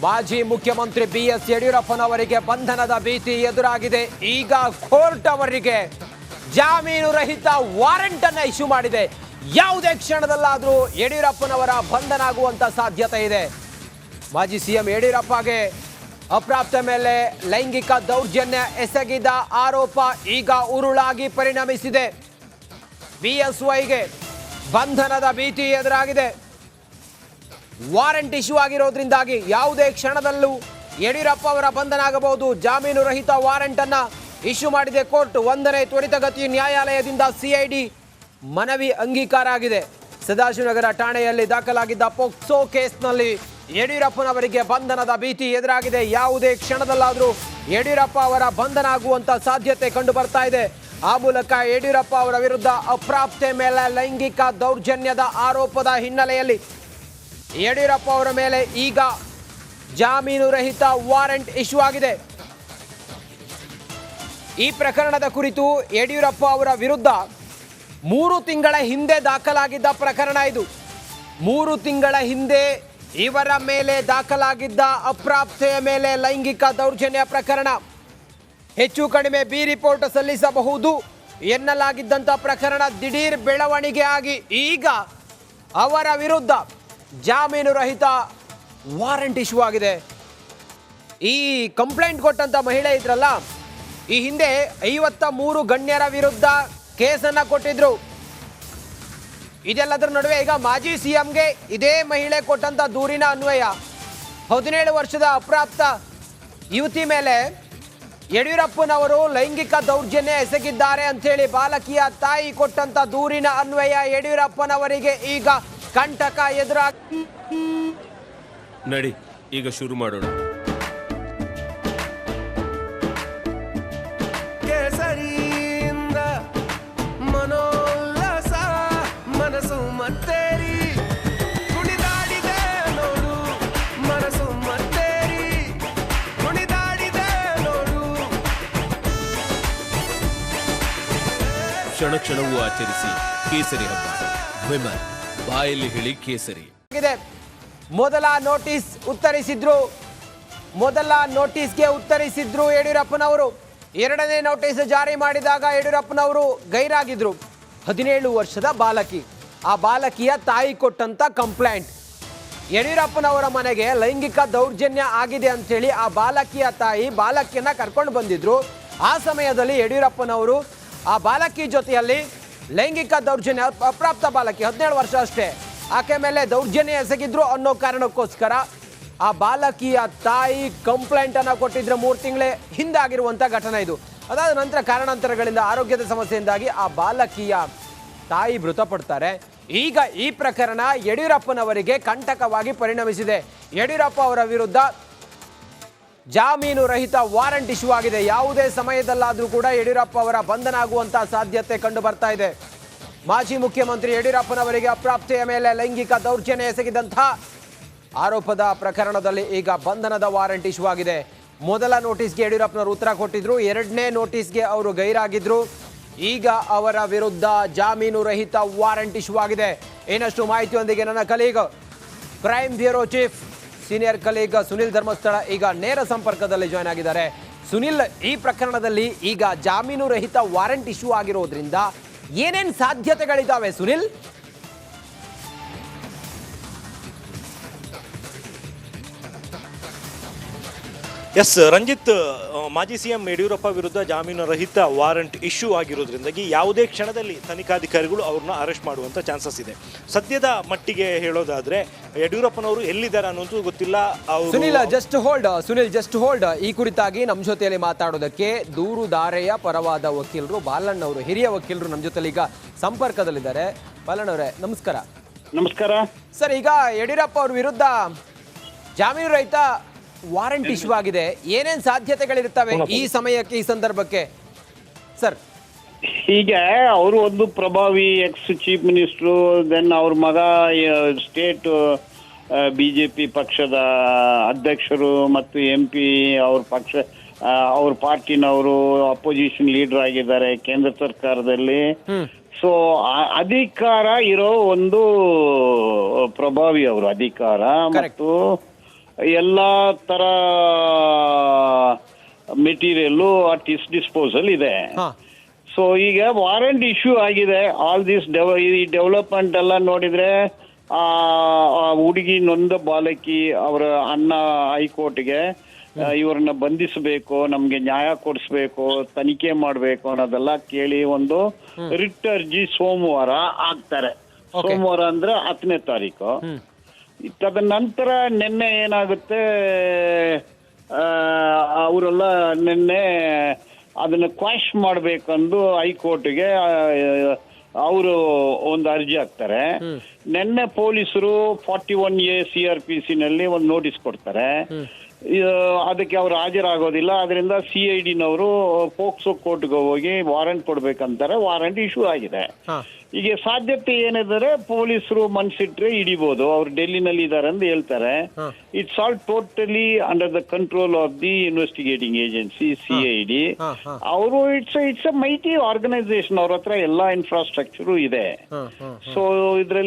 ಮಾಜಿ ಮುಖ್ಯಮಂತ್ರಿ ಬಿಎಸ್ ಯಡಿಯೂರಪ್ಪನವರಿಗೆ ಬಂಧನದ ಭೀತಿ ಎದುರಾಗಿದೆ. ಈಗ ಕೋರ್ಟ್ ಅವರಿಗೆ ಜಾಮೀನು ರಹಿತ ವಾರೆಂಟ್ ಅನ್ನು ಇಶ್ಯೂ ಮಾಡಿದೆ. ಯಾವುದೇ ಕ್ಷಣದಲ್ಲಾದರೂ ಯಡಿಯೂರಪ್ಪನವರ ಬಂಧನ ಆಗುವಂತ ಸಾಧ್ಯತೆ ಇದೆ. ಮಾಜಿ ಸಿಎಂ ಯಡಿಯೂರಪ್ಪಗೆ ಅಪ್ರಾಪ್ತ ಮೇಲೆ ಲೈಂಗಿಕ ದೌರ್ಜನ್ಯ ಎಸಗಿದ ಆರೋಪ ಈಗ ಉರುಳಾಗಿ ಪರಿಣಮಿಸಿದೆ. ಬಿಎಸ್ವೈಗೆ ಬಂಧನದ ಭೀತಿ ಎದುರಾಗಿದೆ. ವಾರೆಂಟ್ ಇಶ್ಯೂ ಆಗಿರೋದ್ರಿಂದಾಗಿ ಯಾವುದೇ ಕ್ಷಣದಲ್ಲೂ ಯಡಿಯೂರಪ್ಪ ಅವರ ಬಂಧನ ಆಗಬಹುದು. ಜಾಮೀನು ರಹಿತ ವಾರೆಂಟ್ ಅನ್ನ ಇಶ್ಯೂ ಮಾಡಿದೆ ಕೋರ್ಟ್. 1ನೇ ತ್ವರಿತಗತಿ ನ್ಯಾಯಾಲಯದಿಂದ ಸಿಐಡಿ ಮನವಿ ಅಂಗೀಕಾರ ಆಗಿದೆ. ಸದಾಶಿವನಗರ ಠಾಣೆಯಲ್ಲಿ ದಾಖಲಾಗಿದ್ದ ಪೋಕ್ಸೋ ಕೇಸ್ನಲ್ಲಿ ಯಡಿಯೂರಪ್ಪನವರಿಗೆ ಬಂಧನದ ಭೀತಿ ಎದುರಾಗಿದೆ. ಯಾವುದೇ ಕ್ಷಣದಲ್ಲಾದರೂ ಯಡಿಯೂರಪ್ಪ ಅವರ ಬಂಧನ ಆಗುವಂತ ಸಾಧ್ಯತೆ ಕಂಡು ಬರ್ತಾ ಇದೆ. ಆ ಮೂಲಕ ಯಡಿಯೂರಪ್ಪ ಅವರ ವಿರುದ್ಧ ಅಪ್ರಾಪ್ತೆ ಮೇಲೆ ಲೈಂಗಿಕ ದೌರ್ಜನ್ಯದ ಆರೋಪದ ಹಿನ್ನೆಲೆಯಲ್ಲಿ ಯಡಿಯೂರಪ್ಪ ಅವರ ಮೇಲೆ ಈಗ ಜಾಮೀನು ರಹಿತ ವಾರೆಂಟ್ ಇಶ್ಯೂ ಆಗಿದೆ. ಈ ಪ್ರಕರಣದ ಕುರಿತು ಯಡಿಯೂರಪ್ಪ ಅವರ ವಿರುದ್ಧ 3 ತಿಂಗಳ ಹಿಂದೆ ದಾಖಲಾಗಿದ್ದ ಪ್ರಕರಣ ಇದು. 3 ತಿಂಗಳ ಹಿಂದೆ ಇವರ ಮೇಲೆ ದಾಖಲಾಗಿದ್ದ ಅಪ್ರಾಪ್ತೆಯ ಮೇಲೆ ಲೈಂಗಿಕ ದೌರ್ಜನ್ಯ ಪ್ರಕರಣ. ಹೆಚ್ಚು ಕಡಿಮೆ ಬಿ ರಿಪೋರ್ಟ್ ಸಲ್ಲಿಸಬಹುದು ಎನ್ನಲಾಗಿದ್ದಂಥ ಪ್ರಕರಣ ದಿಢೀರ್ ಬೆಳವಣಿಗೆ ಆಗಿ ಈಗ ಅವರ ವಿರುದ್ಧ ಜಾಮೀನು ರಹಿತ ವಾರೆಂಟ್ ಇಶ್ಯೂ ಆಗಿದೆ. ಈ ಕಂಪ್ಲೇಂಟ್ ಕೊಟ್ಟಂತ ಮಹಿಳೆ ಇದ್ರಲ್ಲ, ಈ ಹಿಂದೆ 53 ಗಣ್ಯರ ವಿರುದ್ಧ ಕೇಸನ್ನ ಕೊಟ್ಟಿದ್ರು. ಇದೆಲ್ಲದರ ನಡುವೆ ಈಗ ಮಾಜಿ ಸಿಎಂಗೆ ಇದೇ ಮಹಿಳೆ ಕೊಟ್ಟಂತ ದೂರಿನ ಅನ್ವಯ 17 ವರ್ಷದ ಅಪ್ರಾಪ್ತ ಯುವತಿ ಮೇಲೆ ಯಡಿಯೂರಪ್ಪನವರು ಲೈಂಗಿಕ ದೌರ್ಜನ್ಯ ಎಸಗಿದ್ದಾರೆ ಅಂತೇಳಿ ಬಾಲಕಿಯ ತಾಯಿ ಕೊಟ್ಟಂತ ದೂರಿನ ಅನ್ವಯ ಯಡಿಯೂರಪ್ಪನವರಿಗೆ ಈಗ ಕಂಟಕ ಎದುರಾಗಿ ನಡಿ ಈಗ ಶುರು ಮಾಡೋಣ. ಕೇಸರಿಯಿಂದ ಮನೋಲ್ಲಾಸ ಮನಸ್ಸು ಮತ್ತೇರಿ ಕುಣಿದಾಡಿದೆ ನೋಡು, ಮನಸ್ಸು ಮತ್ತೇರಿ ಕುಣಿದಾಡಿದೆ ನೋಡು. ಕ್ಷಣ ಕ್ಷಣವೂ ಆಚರಿಸಿ ಕೇಸರಿ ಹಬ್ಬ. ವಿಮಲ್ ಬಾಯಲ್ಲಿ ಹೇಳಿ ಕೇಸರಿ. ಮೊದಲ ನೋಟಿಸ್ಗೆ ಉತ್ತರಿಸಿದ್ರು ಯಡಿಯೂರಪ್ಪನವರು. 2ನೇ ನೋಟಿಸ್ ಜಾರಿ ಮಾಡಿದಾಗ ಯಡಿಯೂರಪ್ಪನವರು ಗೈರಾಗಿದ್ರು. 17 ವರ್ಷದ ಬಾಲಕಿ, ಆ ಬಾಲಕಿಯ ತಾಯಿ ಕೊಟ್ಟಂತ ಕಂಪ್ಲೇಂಟ್, ಯಡಿಯೂರಪ್ಪನವರ ಮನೆಗೆ ಲೈಂಗಿಕ ದೌರ್ಜನ್ಯ ಆಗಿದೆ ಅಂತೇಳಿ ಆ ಬಾಲಕಿಯ ತಾಯಿ ಬಾಲಕಿಯನ್ನ ಕರ್ಕೊಂಡು ಬಂದಿದ್ರು. ಆ ಸಮಯದಲ್ಲಿ ಯಡಿಯೂರಪ್ಪನವರು ಆ ಬಾಲಕಿ ಜೊತೆಯಲ್ಲಿ ಲೈಂಗಿಕ ದೌರ್ಜನ್ಯ, ಅಪ್ರಾಪ್ತ ಬಾಲಕಿ 17 ವರ್ಷ ಅಷ್ಟೇ, ಆಕೆ ಮೇಲೆ ದೌರ್ಜನ್ಯ ಎಸಗಿದ್ರು ಅನ್ನೋ ಕಾರಣಕ್ಕೋಸ್ಕರ ಆ ಬಾಲಕಿಯ ತಾಯಿ ಕಂಪ್ಲೇಂಟ್ ಅನ್ನ ಕೊಟ್ಟಿದ್ರೆ 3 ತಿಂಗಳೇ ಹಿಂದೆ ಆಗಿರುವಂತ ಘಟನೆ ಇದು. ಅದಾದ ನಂತರ ಕಾರಣಾಂತರಗಳಿಂದ ಆರೋಗ್ಯದ ಸಮಸ್ಯೆಯಿಂದಾಗಿ ಆ ಬಾಲಕಿಯ ತಾಯಿ ಮೃತಪಡ್ತಾರೆ. ಈಗ ಈ ಪ್ರಕರಣ ಯಡಿಯೂರಪ್ಪನವರಿಗೆ ಕಂಟಕವಾಗಿ ಪರಿಣಮಿಸಿದೆ. ಯಡಿಯೂರಪ್ಪ ಅವರ ವಿರುದ್ಧ ಜಾಮೀನು ರಹಿತ ವಾರೆಂಟ್ ಇಶ್ಯೂ ಆಗಿದೆ. ಯಾವುದೇ ಸಮಯದಲ್ಲಾದರೂ ಕೂಡ ಯಡಿಯೂರಪ್ಪ ಅವರ ಬಂಧನ ಆಗುವಂತಹ ಸಾಧ್ಯತೆ ಕಂಡು ಬರ್ತಾ ಇದೆ. ಮಾಜಿ ಮುಖ್ಯಮಂತ್ರಿ ಯಡಿಯೂರಪ್ಪನವರಿಗೆ ಅಪ್ರಾಪ್ತೆಯ ಮೇಲೆ ಲೈಂಗಿಕ ದೌರ್ಜನ್ಯ ಎಸಗಿದಂತಹ ಆರೋಪದ ಪ್ರಕರಣದಲ್ಲಿ ಈಗ ಬಂಧನದ ವಾರೆಂಟ್ ಇಶ್ಯೂ ಆಗಿದೆ. ಮೊದಲ ನೋಟಿಸ್ಗೆ ಯಡಿಯೂರಪ್ಪನವರು ಉತ್ತರ ಕೊಟ್ಟಿದ್ರು, 2ನೇ ನೋಟಿಸ್ಗೆ ಅವರು ಗೈರಾಗಿದ್ರು. ಈಗ ಅವರ ವಿರುದ್ಧ ಜಾಮೀನು ರಹಿತ ವಾರೆಂಟ್ ಇಶ್ಯೂ ಆಗಿದೆ. ಇನ್ನಷ್ಟು ಮಾಹಿತಿಯೊಂದಿಗೆ ನನ್ನ colleague, crime bureau chief senior colleague Sunil Dharmasthala ಈಗ ನೇರ ಸಂಪರ್ಕದಲ್ಲಿ ಜಾಯ್ನ್ ಆಗಿದ್ದಾರೆ. ಸುನಿಲ್, ಈ ಪ್ರಕರಣದಲ್ಲಿ ಈಗ ಜಾಮೀನು ರಹಿತ ವಾರೆಂಟ್ ಇಶ್ಯೂ ಆಗಿರೋದ್ರಿಂದ ಏನೇನು ಸಾಧ್ಯತೆಗಳಿದ್ದಾವೆ ಸುನಿಲ್? ಎಸ್ ರಂಜಿತ್, ಮಾಜಿ ಸಿಎಂ ಯಡಿಯೂರಪ್ಪ ವಿರುದ್ಧ ಜಾಮೀನು ರಹಿತ ವಾರೆಂಟ್ ಇಶ್ಯೂ ಆಗಿರೋದ್ರಿಂದಾಗಿ ಯಾವುದೇ ಕ್ಷಣದಲ್ಲಿ ತನಿಖಾಧಿಕಾರಿಗಳು ಅವ್ರನ್ನ ಅರೆಸ್ಟ್ ಮಾಡುವಂಥ ಚಾನ್ಸಸ್ ಇದೆ. ಸದ್ಯದ ಮಟ್ಟಿಗೆ ಹೇಳೋದಾದ್ರೆ ಯಡಿಯೂರಪ್ಪನವರು ಎಲ್ಲಿದ್ದಾರೆ ಅನ್ನೋದು ಗೊತ್ತಿಲ್ಲ. Sunil just hold. ಈ ಕುರಿತಾಗಿ ನಮ್ಮ ಜೊತೆಯಲ್ಲಿ ಮಾತಾಡೋದಕ್ಕೆ ದೂರುದಾರೆಯ ಪರವಾದ ವಕೀಲರು ಬಾಲಣ್ಣವರು, ಹಿರಿಯ ವಕೀಲರು ನಮ್ಮ ಜೊತೆಲಿ ಈಗ ಸಂಪರ್ಕದಲ್ಲಿದ್ದಾರೆ. ಬಾಲಣ್ಣವರೇ ನಮಸ್ಕಾರ. ನಮಸ್ಕಾರ ಸರ್, ಈಗ ಯಡಿಯೂರಪ್ಪ ಅವ್ರ ವಿರುದ್ಧ ಜಾಮೀನು ರಹಿತ ವಾರೆಂಟ್ ಇಶ್ಯೂ ಆಗಿದೆ. ಏನೇನ್ ಸಾಧ್ಯತೆಗಳಿರ್ತವೆ ಈ ಸಮಯಕ್ಕೆ, ಈ ಸಂದರ್ಭಕ್ಕೆ ಸರ್? ಈಗ ಅವರು ಒಂದು ಪ್ರಭಾವಿ ಎಕ್ಸ್ ಚೀಫ್ ಮಿನಿಸ್ಟ್ರು, ದೆನ್ ಅವ್ರ ಮಗ ಸ್ಟೇಟ್ ಬಿಜೆಪಿ ಪಕ್ಷದ ಅಧ್ಯಕ್ಷರು ಮತ್ತು MP, ಅವ್ರ ಪಾರ್ಟಿನವರು ಅಪೋಸಿಷನ್ ಲೀಡರ್ ಆಗಿದ್ದಾರೆ ಕೇಂದ್ರ ಸರ್ಕಾರದಲ್ಲಿ. ಸೊ ಅಧಿಕಾರ ಇರೋ ಒಂದು ಪ್ರಭಾವಿ ಅವರು, ಅಧಿಕಾರ ಮತ್ತು ಎಲ್ಲ ಥರ ಮೆಟೀರಿಯಲ್ಲು ಅಟ್ ಇಸ್ ಡಿಸ್ಪೋಸಲ್ ಇದೆ. ಹಾ. ಸೊ ಈಗ ವಾರೆಂಟ್ ಇಶ್ಯೂ ಆಗಿದೆ. ಆಲ್ ದಿಸ್ ಈ ಡೆವಲಪ್ಮೆಂಟ್ ಎಲ್ಲ ನೋಡಿದ್ರೆ ಆ ಹುಡುಗಿ ನೊಂದ ಬಾಲಕಿ ಅವರ ಅಣ್ಣ ಹೈಕೋರ್ಟ್ಗೆ ಇವ್ರನ್ನ ಬಂಧಿಸಬೇಕು, ನಮ್ಗೆ ನ್ಯಾಯ ಕೊಡಿಸ್ಬೇಕು, ತನಿಖೆ ಮಾಡಬೇಕು ಅನ್ನೋದೆಲ್ಲ ಕೇಳಿ ಒಂದು ರಿಟ್ ಅರ್ಜಿ ಸೋಮವಾರ ಹಾಕ್ತಾರೆ. ಸೋಮವಾರ ಅಂದ್ರೆ 10ನೇ ತಾರೀಕು. ತದನಂತರ ನಿನ್ನೆ ಏನಾಗುತ್ತೆ, ಅವರೆಲ್ಲ ನಿನ್ನೆ ಅದನ್ನ ಕ್ವಾಶ್ ಮಾಡ್ಬೇಕಂದು ಹೈಕೋರ್ಟ್ಗೆ ಅವರು ಒಂದು ಅರ್ಜಿ ಹಾಕ್ತಾರೆ. ನಿನ್ನೆ ಪೊಲೀಸರು 41A CRPC ನಲ್ಲಿ ಒಂದು ನೋಟಿಸ್ ಕೊಡ್ತಾರೆ. ಅದಕ್ಕೆ ಅವ್ರು ಹಾಜರಾಗೋದಿಲ್ಲ. ಅದರಿಂದ CID-ನವರು ಪೋಕ್ಸೋ ಕೋರ್ಟ್ಗೆ ಹೋಗಿ ವಾರೆಂಟ್ ಕೊಡ್ಬೇಕಂತಾರೆ. ವಾರೆಂಟ್ ಇಶ್ಯೂ ಆಗಿದೆ. ಈಗ ಸಾಧ್ಯತೆ ಏನಿದ್ದಾರೆ, ಪೊಲೀಸರು ಮನ್ಸಿಟ್ರೆ ಹಿಡಿಬಹುದು. ಅವ್ರು ಡೆಲ್ಲಿನಲ್ಲಿ ಇದ್ದಾರೆ ಅಂತ ಹೇಳ್ತಾರೆ. It's all totally under the control of the investigating agency CID. ಅವರು ಇಟ್ಸ್ ಅ ಮೈಟಿ ಆರ್ಗನೈಸೇಷನ್. ಅವ್ರ ಹತ್ರ ಎಲ್ಲಾ ಇನ್ಫ್ರಾಸ್ಟ್ರಕ್ಚರು ಇದೆ. ಸೊ ಇದರಲ್ಲಿ